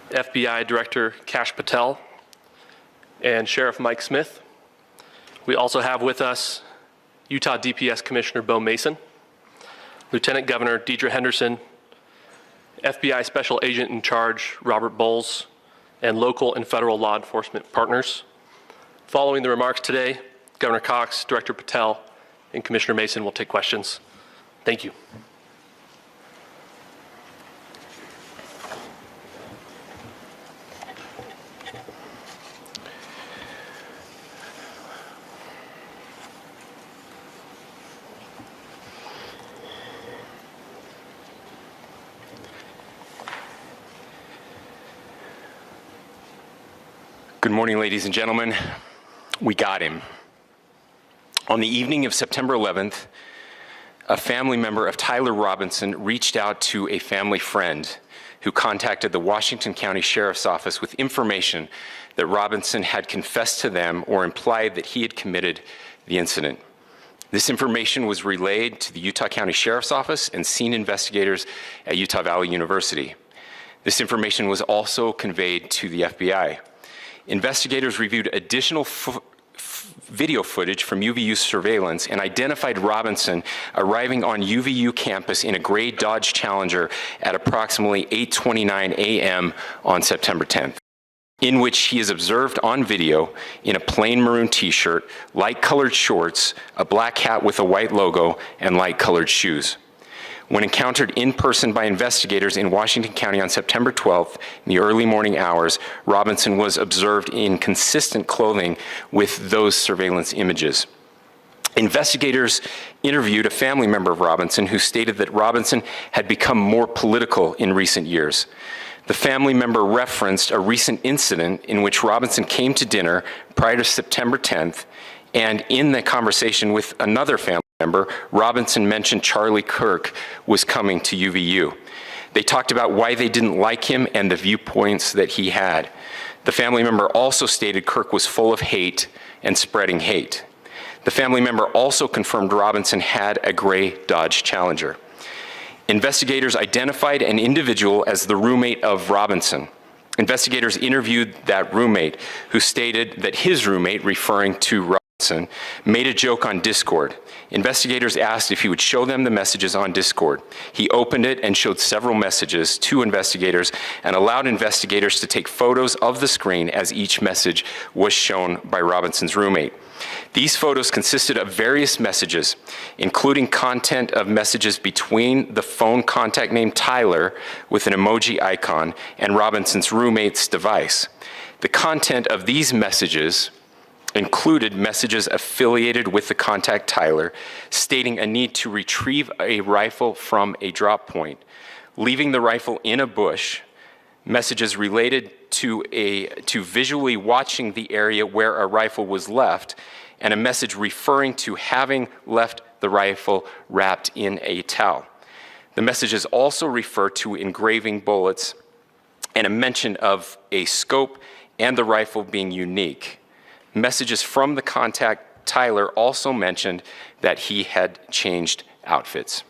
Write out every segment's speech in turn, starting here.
FBI Director Kash Patel, and Sheriff Mike Smith. We also have with us Utah DPS Commissioner Beau Mason, Lieutenant Governor Deidre Henderson, FBI Special Agent in Charge Robert Bowles, and local and federal law enforcement partners. Following the remarks today, Governor Cox, Director Patel, and Commissioner Mason will take questions. Thank you. Good morning, ladies and gentlemen. We got him. On the evening of September 11th, a family member of Tyler Robinson reached out to a family friend who contacted the Washington County Sheriff's Office with information that Robinson had confessed to them or implied that he had committed the incident. This information was relayed to the Utah County Sheriff's Office and scene investigators at Utah Valley University. This information was also conveyed to the FBI. Investigators reviewed additional video footage from UVU surveillance and identified Robinson arriving on UVU campus in a gray Dodge Challenger at approximately 8:29 a.m. on September 10th, in which he is observed on video in a plain maroon t-shirt, light-colored shorts, a black hat with a white logo, and light-colored shoes. When encountered in person by investigators in Washington County on September 12th, in the early morning hours, Robinson was observed in consistent clothing with those surveillance images. Investigators interviewed a family member of Robinson who stated that Robinson had become more political in recent years. The family member referenced a recent incident in which Robinson came to dinner prior to September 10th, and in the conversation with another family member, Robinson mentioned Charlie Kirk was coming to UVU. They talked about why they didn't like him and the viewpoints that he had. The family member also stated Kirk was full of hate and spreading hate. The family member also confirmed Robinson had a gray Dodge Challenger. Investigators identified an individual as the roommate of Robinson. Investigators interviewed that roommate, who stated that his roommate, referring to Robinson, made a joke on Discord. Investigators asked if he would show them the messages on Discord. He opened it and showed several messages to investigators and allowed investigators to take photos of the screen as each message was shown by Robinson's roommate. These photos consisted of various messages, including content of messages between the phone contact name Tyler with an emoji icon and Robinson's roommate's device. The content of these messages included messages affiliated with the contact Tyler, stating a need to retrieve a rifle from a drop point, leaving the rifle in a bush, messages related to visually watching the area where a rifle was left, and a message referring to having left the rifle wrapped in a towel. The messages also refer to engraving bullets and a mention of a scope and the rifle being unique. Messages from the contact Tyler also mentioned that he had changed outfits.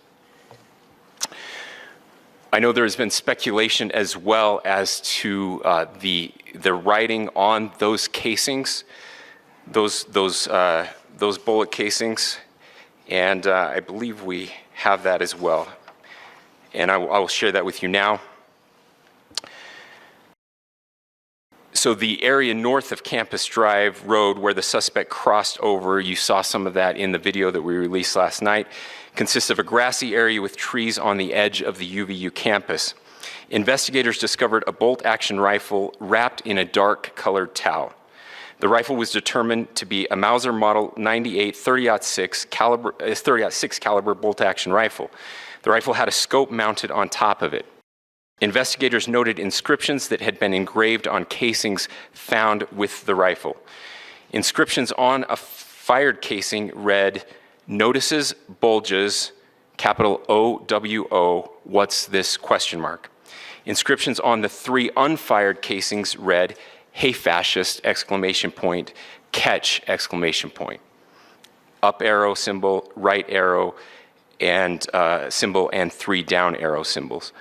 I know there has been speculation as well as to the writing on those casings, those bullet casings, and I believe we have that as well. And I will share that with you now. So the area north of Campus Drive Road where the suspect crossed over, you saw some of that in the video that we released last night, consists of a grassy area with trees on the edge of the UVU campus. Investigators discovered a bolt-action rifle wrapped in a dark-colored towel. The rifle was determined to be a Mauser Model 98 30-06 caliber bolt-action rifle. The rifle had a scope mounted on top of it. Investigators noted inscriptions that had been engraved on casings found with the rifle. Inscriptions on a fired casing read, "Notices, bulges, capital O-W-O, what's this, question mark." Inscriptions on the 3 unfired casings read, "Hey fascist, exclamation point, catch, exclamation point." Up arrow symbol, right arrow and symbol, and 3 down arrow symbols.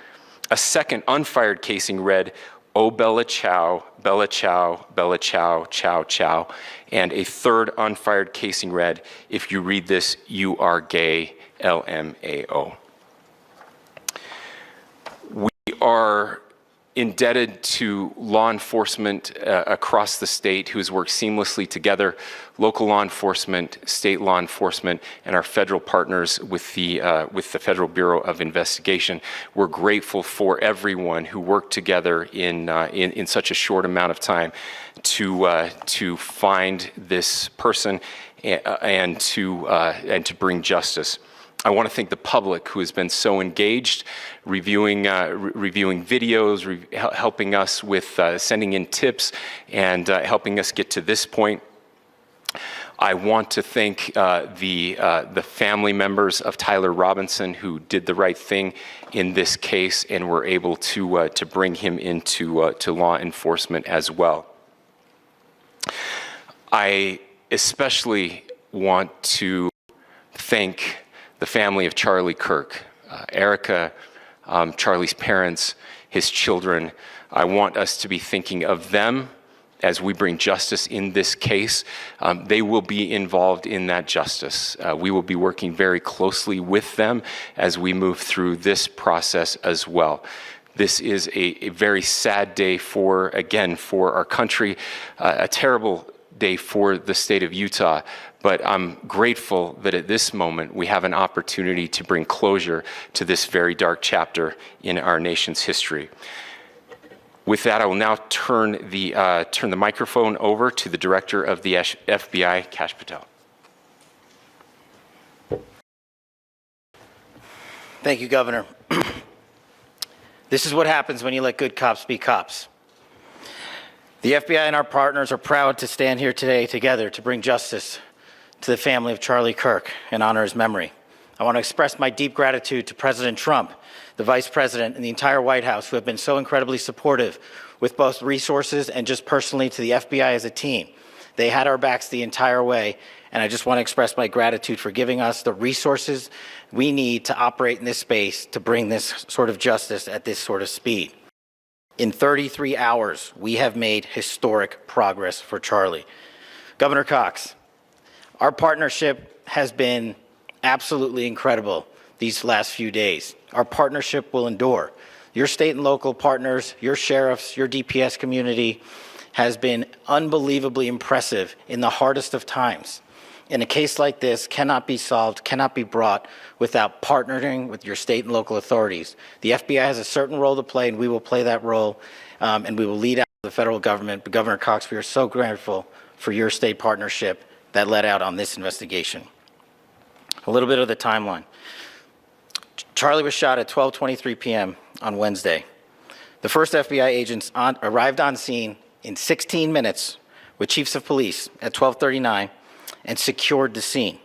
A second unfired casing read, Oh Bella Ciao, Bella Ciao, Bella Ciao, Ciao Ciao, and a third unfired casing read, if you read this, you are gay, LMAO. We are indebted to law enforcement across the state who has worked seamlessly together, local law enforcement, state law enforcement, and our federal partners with the Federal Bureau of Investigation. We're grateful for everyone who worked together in such a short amount of time to find this person and to bring justice. I want to thank the public who has been so engaged, reviewing videos, helping us with sending in tips, and helping us get to this point. I want to thank the family members of Tyler Robinson who did the right thing in this case and were able to bring him into to law enforcement as well. I especially want to thank the family of Charlie Kirk, Erica, Charlie's parents, his children. I want us to be thinking of them as we bring justice in this case. They will be involved in that justice. We will be working very closely with them as we move through this process as well. This is a very sad day for our country, a terrible day for the state of Utah, but I'm grateful that at this moment we have an opportunity to bring closure to this very dark chapter in our nation's history. With that, I will now turn the microphone over to the Director of the FBI, Kash Patel. Thank you, Governor. This is what happens when you let good cops be cops. The FBI and our partners are proud to stand here today together to bring justice to the family of Charlie Kirk and honor his memory. I want to express my deep gratitude to President Trump, the Vice President, and the entire White House who have been so incredibly supportive with both resources and just personally to the FBI as a team. They had our backs the entire way, and I just want to express my gratitude for giving us the resources we need to operate in this space to bring this sort of justice at this sort of speed. In 33 hours, we have made historic progress for Charlie. Governor Cox, our partnership has been absolutely incredible these last few days. Our partnership will endure. Your state and local partners, your sheriffs, your DPS community has been unbelievably impressive in the hardest of times. And a case like this cannot be solved, cannot be brought without partnering with your state and local authorities. The FBI has a certain role to play, and we will play that role, and we will lead out the federal government. But Governor Cox, we are so grateful for your state partnership that led out on this investigation. A little bit of the timeline. Charlie was shot at 12:23 p.m. on Wednesday. The first FBI agents arrived on scene in 16 minutes with chiefs of police at 12:39 and secured the scene.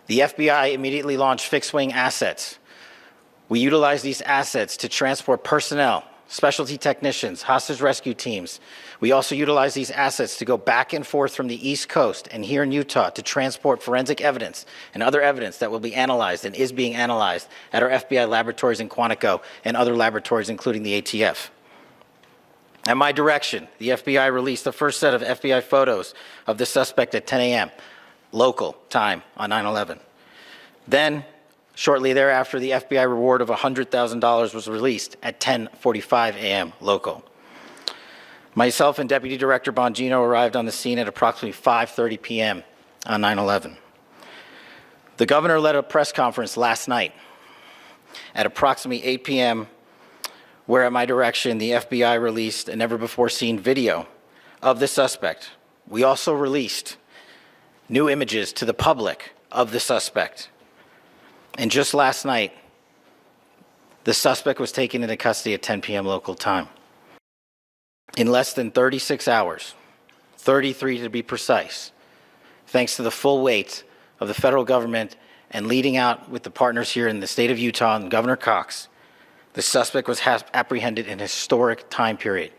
The FBI immediately launched fixed-wing assets. We utilized these assets to transport personnel, specialty technicians, hostage rescue teams. We also utilized these assets to go back and forth from the East Coast and here in Utah to transport forensic evidence and other evidence that will be analyzed and is being analyzed at our FBI laboratories in Quantico and other laboratories, including the ATF. At my direction, the FBI released the first set of FBI photos of the suspect at 10 a.m. local time on 9/11. Then, shortly thereafter, the FBI reward of $100,000 was released at 10:45 a.m. local. Myself and Deputy Director Bongino arrived on the scene at approximately 5:30 p.m. on 9/11. The governor led a press conference last night at approximately 8 p.m., where at my direction, the FBI released a never-before-seen video of the suspect. We also released new images to the public of the suspect. And just last night, the suspect was taken into custody at 10 p.m. local time. In less than 36 hours, 33 to be precise, thanks to the full weight of the federal government and leading out with the partners here in the state of Utah and Governor Cox, the suspect was apprehended in a historic time period.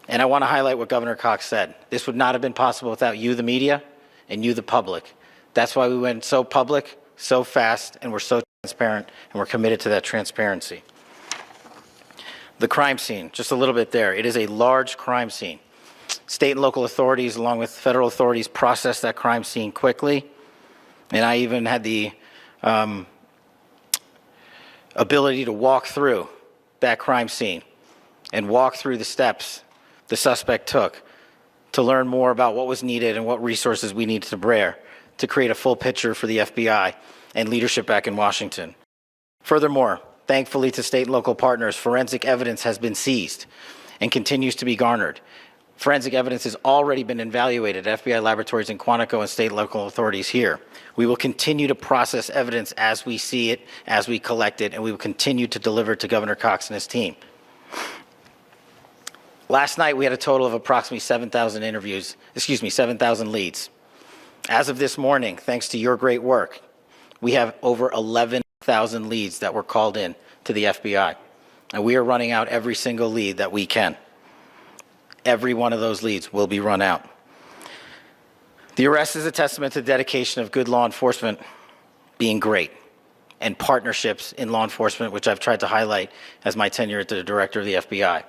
And I want to highlight what Governor Cox said. This would not have been possible without you, the media, and you, the public. That's why we went so public, so fast, and we're so transparent, and we're committed to that transparency. The crime scene, just a little bit there. It is a large crime scene. State and local authorities, along with federal authorities, processed that crime scene quickly. And I even had the ability to walk through that crime scene and walk through the steps the suspect took to learn more about what was needed and what resources we needed to bear to create a full picture for the FBI and leadership back in Washington. Furthermore, thankfully to state and local partners, forensic evidence has been seized and continues to be garnered. Forensic evidence has already been evaluated at FBI laboratories in Quantico and state and local authorities here. We will continue to process evidence as we see it, as we collect it, and we will continue to deliver to Governor Cox and his team. Last night, we had a total of approximately 7,000 leads. As of this morning, thanks to your great work, we have over 11,000 leads that were called in to the FBI, and we are running out every single lead that we can. Every one of those leads will be run out. The arrest is a testament to the dedication of good law enforcement being great and partnerships in law enforcement, which I've tried to highlight as my tenure as the director of the FBI.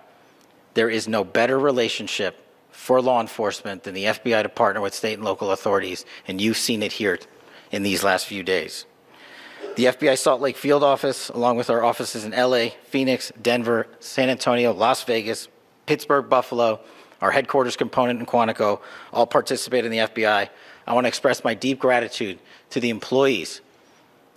There is no better relationship for law enforcement than the FBI to partner with state and local authorities, and you've seen it here in these last few days. The FBI Salt Lake Field Office, along with our offices in LA, Phoenix, Denver, San Antonio, Las Vegas, Pittsburgh, Buffalo, our headquarters component in Quantico, all participate in the FBI. I want to express my deep gratitude to the employees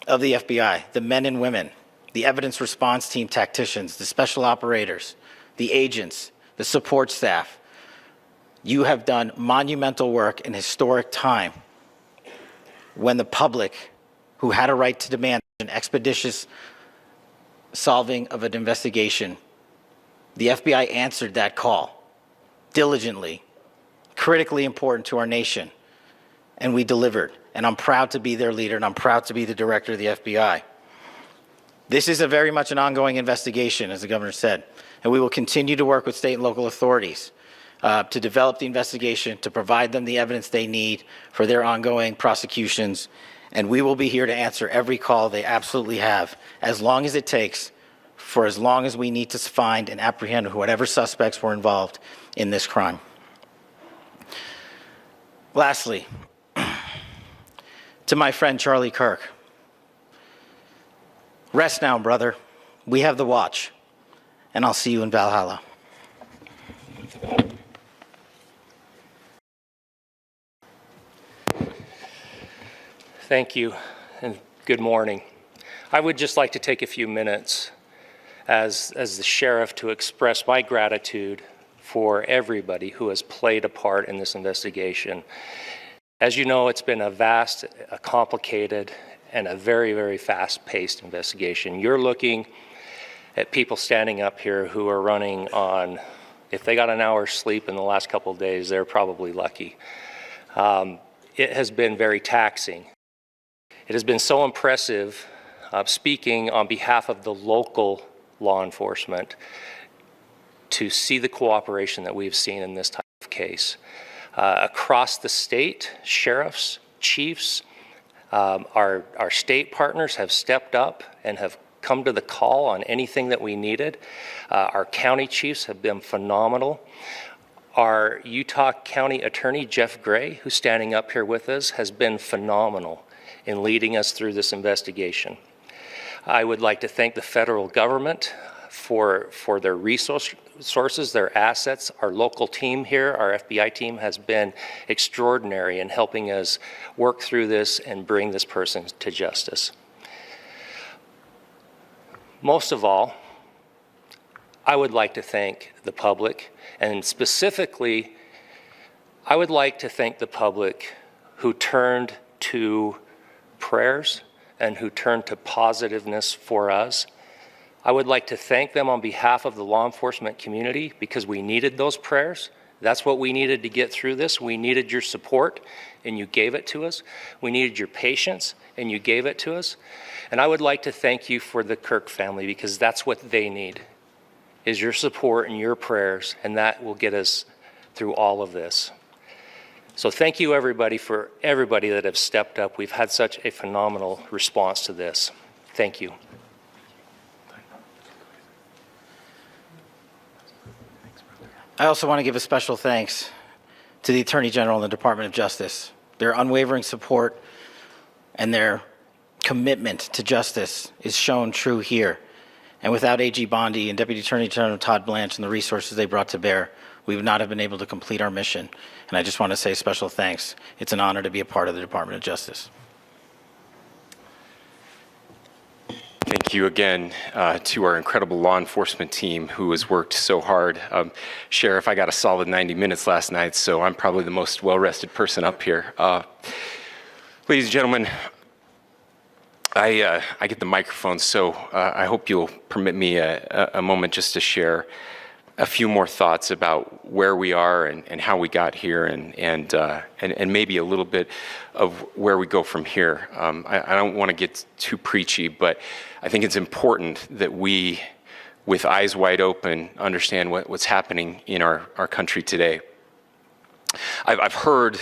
of the FBI, the men and women, the evidence response team tacticians, the special operators, the agents, the support staff. You have done monumental work in historic time when the public, who had a right to demand an expeditious solving of an investigation, the FBI answered that call diligently, critically important to our nation, and we delivered. And I'm proud to be their leader, and I'm proud to be the director of the FBI. This is very much an ongoing investigation, as the governor said, and we will continue to work with state and local authorities to develop the investigation, to provide them the evidence they need for their ongoing prosecutions, and we will be here to answer every call they absolutely have, as long as it takes, for as long as we need to find and apprehend whatever suspects were involved in this crime. Lastly, to my friend Charlie Kirk, rest now, brother. We have the watch, and I'll see you in Valhalla. Thank you, and good morning. I would just like to take a few minutes as the sheriff to express my gratitude for everybody who has played a part in this investigation. As you know, it's been a vast, a complicated, and a very, very fast-paced investigation. You're looking at people standing up here who are running on, if they got an hour's sleep in the last couple of days, they're probably lucky. It has been very taxing. It has been so impressive, speaking on behalf of the local law enforcement, to see the cooperation that we've seen in this type of case. Across the state, sheriffs, chiefs, our state partners have stepped up and have come to the call on anything that we needed. Our county chiefs have been phenomenal. Our Utah County Attorney, Jeff Gray, who's standing up here with us, has been phenomenal in leading us through this investigation. I would like to thank the federal government for their resources, their assets. Our local team here, our FBI team, has been extraordinary in helping us work through this and bring this person to justice. Most of all, I would like to thank the public, and specifically, I would like to thank the public who turned to prayers and who turned to positiveness for us. I would like to thank them on behalf of the law enforcement community, because we needed those prayers. That's what we needed to get through this. We needed your support, and you gave it to us. We needed your patience, and you gave it to us. And I would like to thank you for the Kirk family, because that's what they need, is your support and your prayers, and that will get us through all of this. So thank you, everybody, for everybody that have stepped up. We've had such a phenomenal response to this. Thank you. I also want to give a special thanks to the Attorney General and the Department of Justice. Their unwavering support and their commitment to justice is shown true here. And without AG Bondi and Deputy Attorney General Todd Blanche and the resources they brought to bear, we would not have been able to complete our mission. And I just want to say special thanks. It's an honor to be a part of the Department of Justice. Thank you again to our incredible law enforcement team who has worked so hard. Sheriff, I got a solid 90 minutes last night, so I'm probably the most well-rested person up here. Ladies and gentlemen, I get the microphone, so I hope you'll permit me a moment just to share a few more thoughts about where we are and how we got here and maybe a little bit of where we go from here. I don't want to get too preachy, but I think it's important that we, with eyes wide open, understand what's happening in our country today. I've heard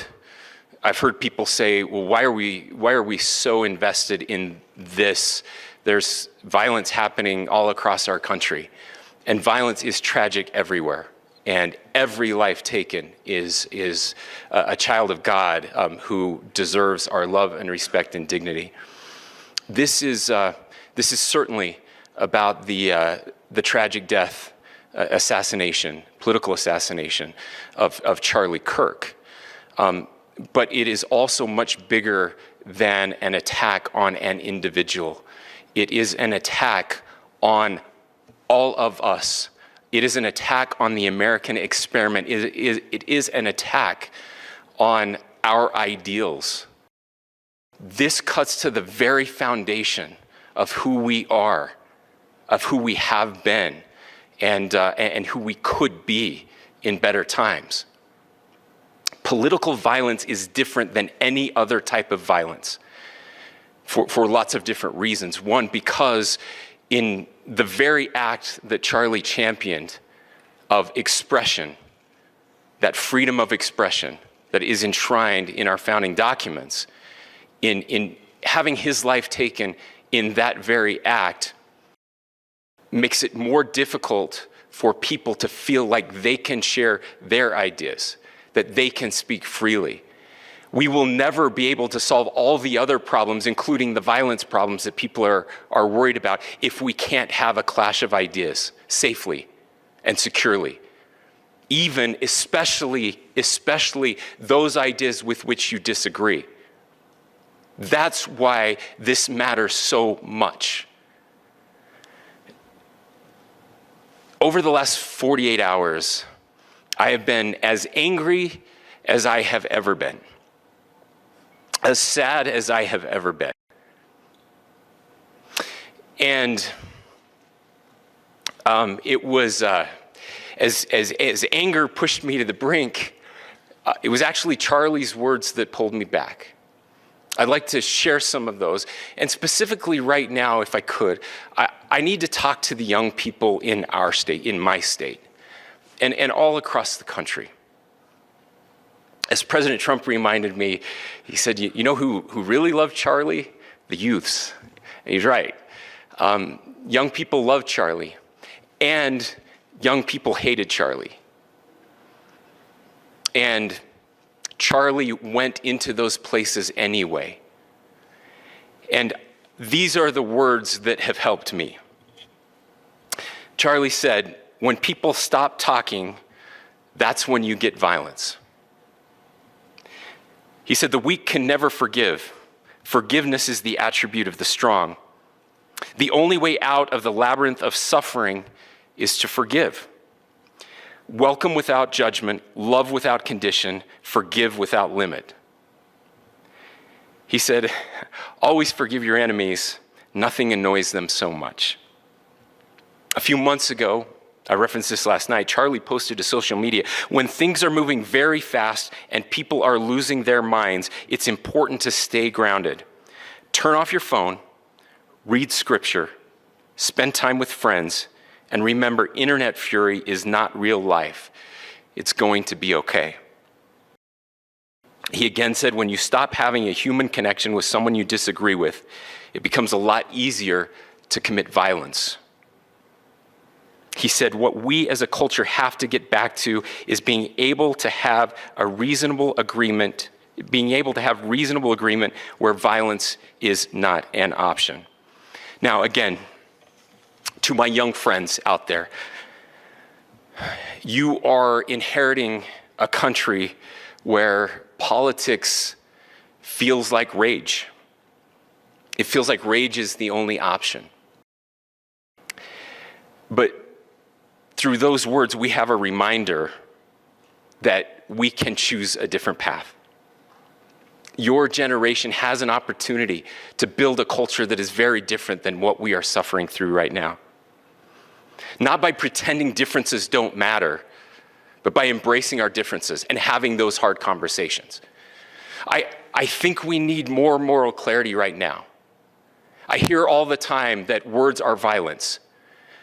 people say, well, why are we so invested in this? There's violence happening all across our country. And violence is tragic everywhere. And every life taken is a child of God who deserves our love and respect and dignity. This is certainly about the tragic death, political assassination of Charlie Kirk. But it is also much bigger than an attack on an individual. It is an attack on all of us. It is an attack on the American experiment. It is an attack on our ideals. This cuts to the very foundation of who we are, of who we have been, and who we could be in better times. Political violence is different than any other type of violence for lots of different reasons. One, because in the very act that Charlie championed of expression, that freedom of expression that is enshrined in our founding documents, in having his life taken in that very act, makes it more difficult for people to feel like they can share their ideas, that they can speak freely. We will never be able to solve all the other problems, including the violence problems that people are worried about, if we can't have a clash of ideas safely and securely. Even, especially those ideas with which you disagree. That's why this matters so much. Over the last 48 hours, I have been as angry as I have ever been, as sad as I have ever been. And it was, as anger pushed me to the brink, it was actually Charlie's words that pulled me back. I'd like to share some of those. And specifically right now, if I could, I need to talk to the young people in our state, in my state, and all across the country. As President Trump reminded me, he said, you know who really loved Charlie? The youths. And he's right. Young people loved Charlie, and young people hated Charlie. And Charlie went into those places anyway. And these are the words that have helped me. Charlie said, when people stop talking, that's when you get violence. He said, the weak can never forgive. Forgiveness is the attribute of the strong. The only way out of the labyrinth of suffering is to forgive. Welcome without judgment, love without condition, forgive without limit. He said, always forgive your enemies. Nothing annoys them so much. A few months ago, I referenced this last night, Charlie posted to social media, when things are moving very fast and people are losing their minds, it's important to stay grounded. Turn off your phone, read scripture, spend time with friends, and remember, internet fury is not real life. It's going to be okay. He again said, when you stop having a human connection with someone you disagree with, it becomes a lot easier to commit violence. He said, what we as a culture have to get back to is being able to have a reasonable agreement, where violence is not an option. Now, again, to my young friends out there, you are inheriting a country where politics feels like rage. It feels like rage is the only option. But through those words, we have a reminder that we can choose a different path. Your generation has an opportunity to build a culture that is very different than what we are suffering through right now. Not by pretending differences don't matter, but by embracing our differences and having those hard conversations. I think we need more moral clarity right now. I hear all the time that words are violence.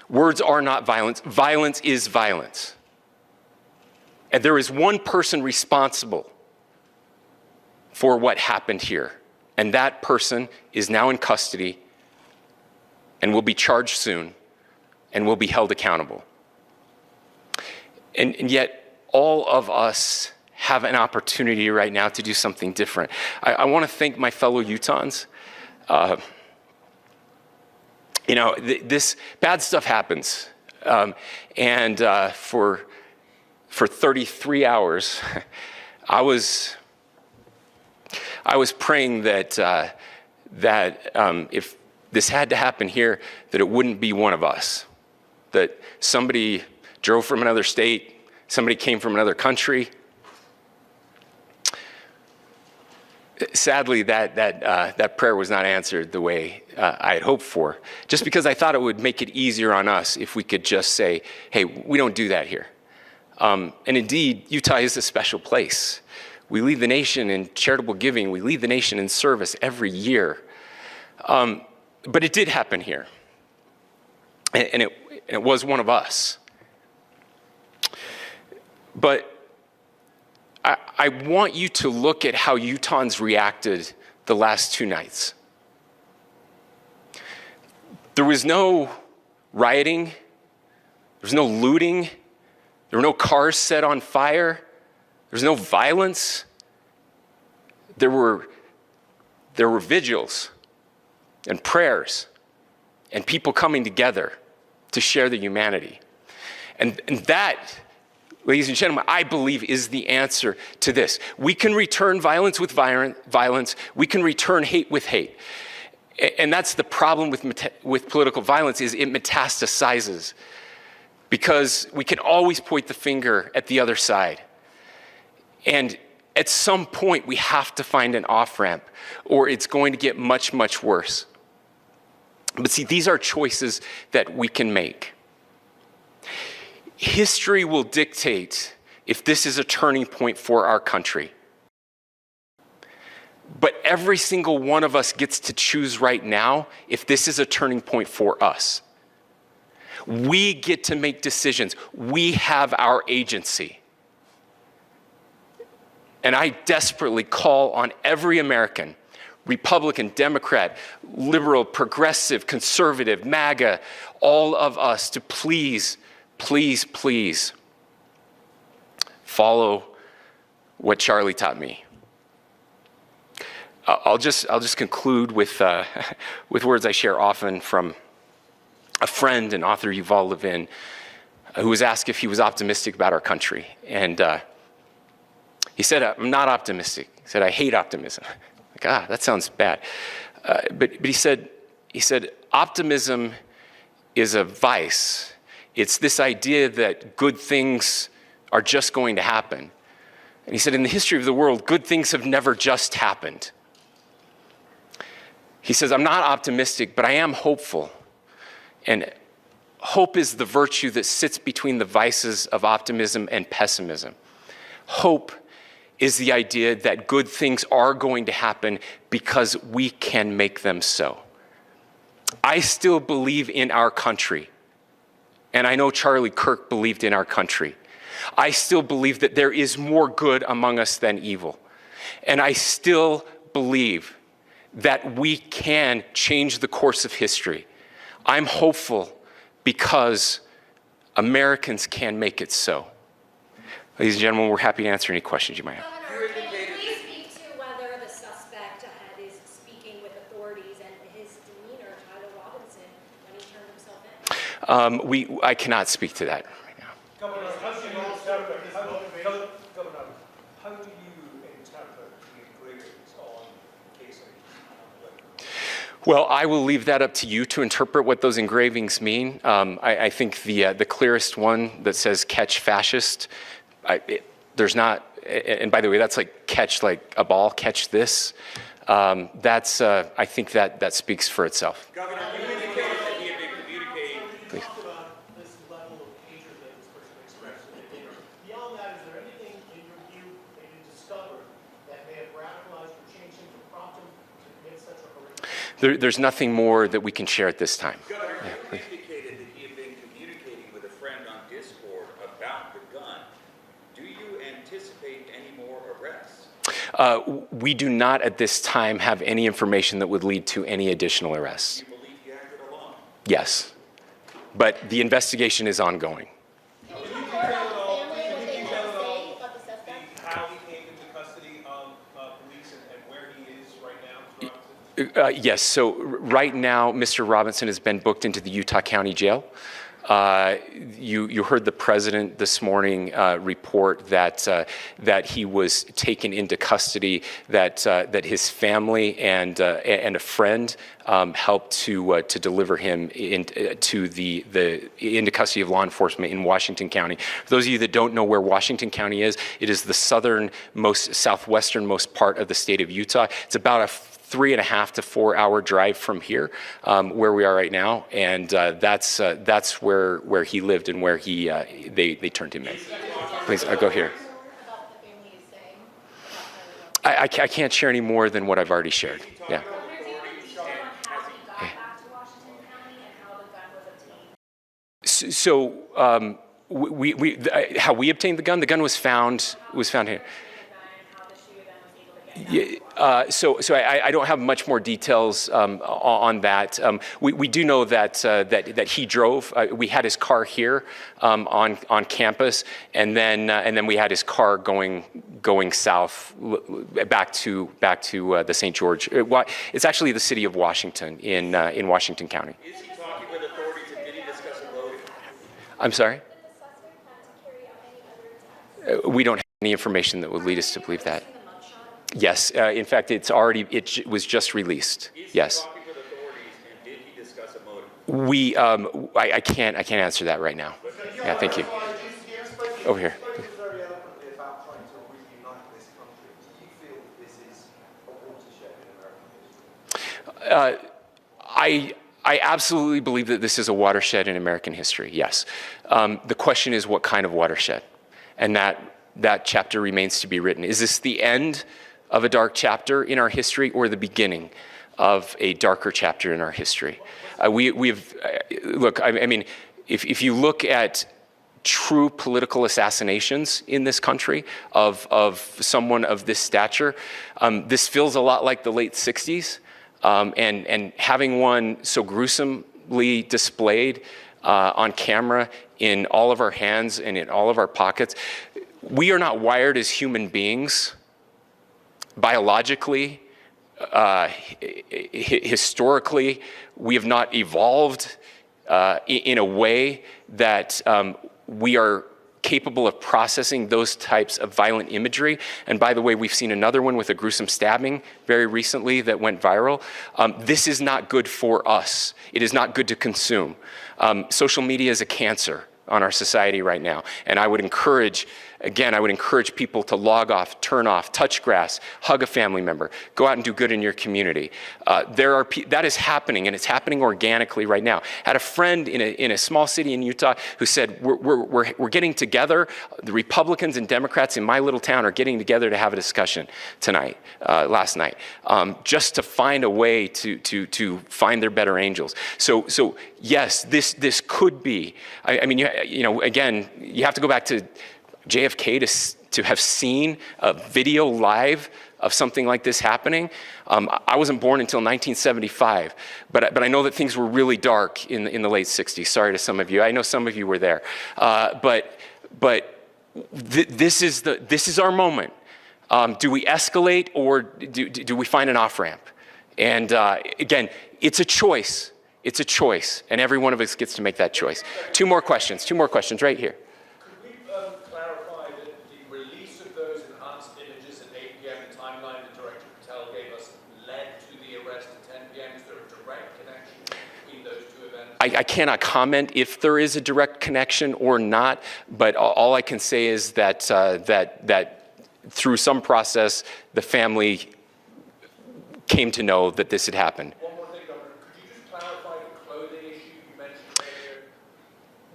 Words are not violence. Violence is violence. And there is one person responsible for what happened here. And that person is now in custody and will be charged soon and will be held accountable. And yet, all of us have an opportunity right now to do something different. I want to thank my fellow Utahns. This bad stuff happens. For 33 hours, I was praying that if this had to happen here, that it wouldn't be one of us. That somebody drove from another state, somebody came from another country. Sadly, that prayer was not answered the way I had hoped for, just because I thought it would make it easier on us if we could just say, hey, we don't do that here. And indeed, Utah is a special place. We lead the nation in charitable giving. We lead the nation in service every year. But it did happen here. And it was one of us. But I want you to look at how Utahns reacted the last 2 nights. There was no rioting. There was no looting. There were no cars set on fire. There was no violence. There were vigils and prayers and people coming together to share the humanity. And that, ladies and gentlemen, I believe is the answer to this. We can return violence with violence. We can return hate with hate. And that's the problem with political violence, is it metastasizes. Because we can always point the finger at the other side. And at some point, we have to find an off-ramp, or it's going to get much, much worse. But see, these are choices that we can make. History will dictate if this is a turning point for our country. But every single one of us gets to choose right now if this is a turning point for us. We get to make decisions. We have our agency. And I desperately call on every American, Republican, Democrat, liberal, progressive, conservative, MAGA, all of us to please, please, please follow what Charlie taught me. I'll just conclude with words I share often from a friend and author, Yuval Levin, who was asked if he was optimistic about our country. And he said, I'm not optimistic. He said, I hate optimism. Like, that sounds bad. But he said, optimism is a vice. It's this idea that good things are just going to happen. And he said, in the history of the world, good things have never just happened. He says, I'm not optimistic, but I am hopeful. And hope is the virtue that sits between the vices of optimism and pessimism. Hope is the idea that good things are going to happen because we can make them so. I still believe in our country. And I know Charlie Kirk believed in our country. I still believe that there is more good among us than evil. And I still believe that we can change the course of history. I'm hopeful because Americans can make it so. Ladies and gentlemen, we're happy to answer any questions you might have. Governor, can you please speak to whether the suspect is speaking with authorities and his demeanor, Tyler Robinson, when he turned himself in? I cannot speak to that right now. Governor, how do you interpret the engravings on casing? Well, I will leave that up to you to interpret what those engravings mean. I think the clearest one that says "catch fascist," there's not. And by the way, that's like catch like a ball, catch this. That's I think that speaks for itself. Governor, you indicated that he had been communicating. Please. Talk about this level of hatred that this person expressed in the dinner. Beyond that, is there anything in your view that you discovered that may have radicalized or changed him to prompt him to commit such a horrific? There's nothing more that we can share at this time. Governor, you indicated that he had been communicating with a friend on Discord about the gun. Do you anticipate any more arrests? We do not at this time have any information that would lead to any additional arrests. Do you believe he acted alone? Yes, but the investigation is ongoing. Can you tell more about the family, what they had to say about the suspect? How he came into custody of police and where he is right now? Mr. Robinson? Yes, so right now, Mr. Robinson has been booked into the Utah County Jail. You heard the president this morning report that he was taken into custody, that his family and a friend helped to deliver him into custody of law enforcement in Washington County. For those of you that don't know where Washington County is, it is the southwesternmost part of the state of Utah. It's about a 3.5 to 4 hour drive from here, where we are right now, and that's where he lived and where they turned him in. Please, go here. I can't share any more than what I've already shared. Yeah. So how we obtained the gun? The gun was found here. So I don't have much more details on that. We do know that he drove. We had his car here on campus, and then we had his car going south back to the St. George. It's actually the city of Washington in Washington County. Is he talking with authorities and did he discuss a motive? I'm sorry? We don't have any information that would lead us to believe that. Yes, in fact, it was just released. Yes. Is he talking with authorities and did he discuss a motive? I can't answer that right now. Yeah, thank you. Over here. Very eloquently about trying to reunite this country. Do you feel this is a watershed in American history? I absolutely believe that this is a watershed in American history. Yes. The question is, what kind of watershed? And that chapter remains to be written. Is this the end of a dark chapter in our history, or the beginning of a darker chapter in our history? Look, I mean, if you look at true political assassinations in this country of someone of this stature, this feels a lot like the late 60s, and having one so gruesomely displayed on camera in all of our hands and in all of our pockets. We are not wired as human beings biologically, historically. We have not evolved in a way that we are capable of processing those types of violent imagery. And by the way, we've seen another one with a gruesome stabbing very recently that went viral. This is not good for us. It is not good to consume. Social media is a cancer on our society right now. And I would encourage people to log off, turn off, touch grass, hug a family member, go out and do good in your community. That is happening, and it's happening organically right now. I had a friend in a small city in Utah who said, we're getting together, the Republicans and Democrats in my little town are getting together to have a discussion last night, just to find a way to find their better angels. So yes, this could be, I mean, again, you have to go back to JFK to have seen a video live of something like this happening. I wasn't born until 1975, but I know that things were really dark in the late 60s. Sorry to some of you. I know some of you were there. But this is our moment. Do we escalate, or do we find an off-ramp? And again, it's a choice. It's a choice, and every one of us gets to make that choice. Two more questions right here. Could we clarify that the release of those enhanced images at 8 p.m., the timeline that Director Patel gave us, led to the arrest at 10 p.m.? Is there a direct connection between those two events? I cannot comment if there is a direct connection or not, but all I can say is that that through some process, the family came to know that this had happened. One more thing, Governor. Could you just clarify the clothing issue you mentioned earlier?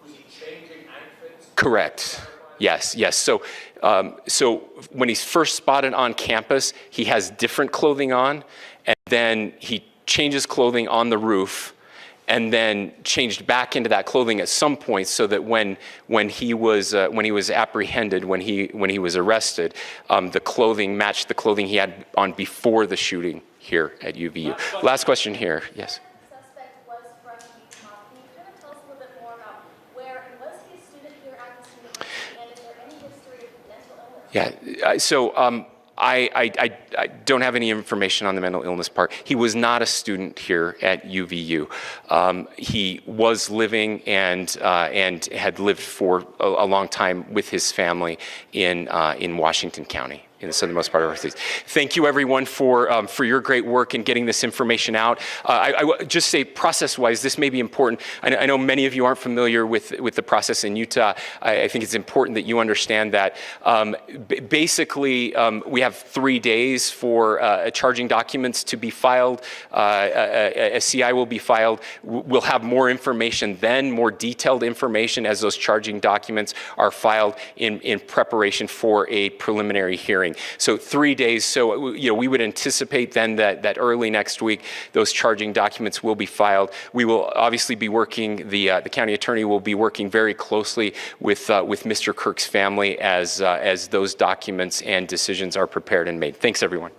Was he changing outfits? Correct. Yes. So when he's first spotted on campus, he has different clothing on, and then he changes clothing on the roof, and then changed back into that clothing at some point, so that when he was apprehended, when he was arrested, the clothing matched the clothing he had on before the shooting here at UVU. Last question here. Yes. The suspect was from Utah. Can you kind of tell us a little bit more about where, and was he a student here at this university, and is there any history of mental illness? Yeah. So I don't have any information on the mental illness part. He was not a student here at UVU. He was living and had lived for a long time with his family in Washington County, in the southernmost part of our state. Thank you, everyone, for your great work in getting this information out. I would just say, process-wise, this may be important. I know many of you aren't familiar with the process in Utah. I think it's important that you understand that. Basically, we have 3 days for charging documents to be filed. A CI will be filed. We'll have more information then, more detailed information as those charging documents are filed in preparation for a preliminary hearing. So 3 days. So we would anticipate then that early next week those charging documents will be filed. We will obviously be working. The county attorney will be working very closely with Mr. Kirk's family as those documents and decisions are prepared and made. Thanks, everyone.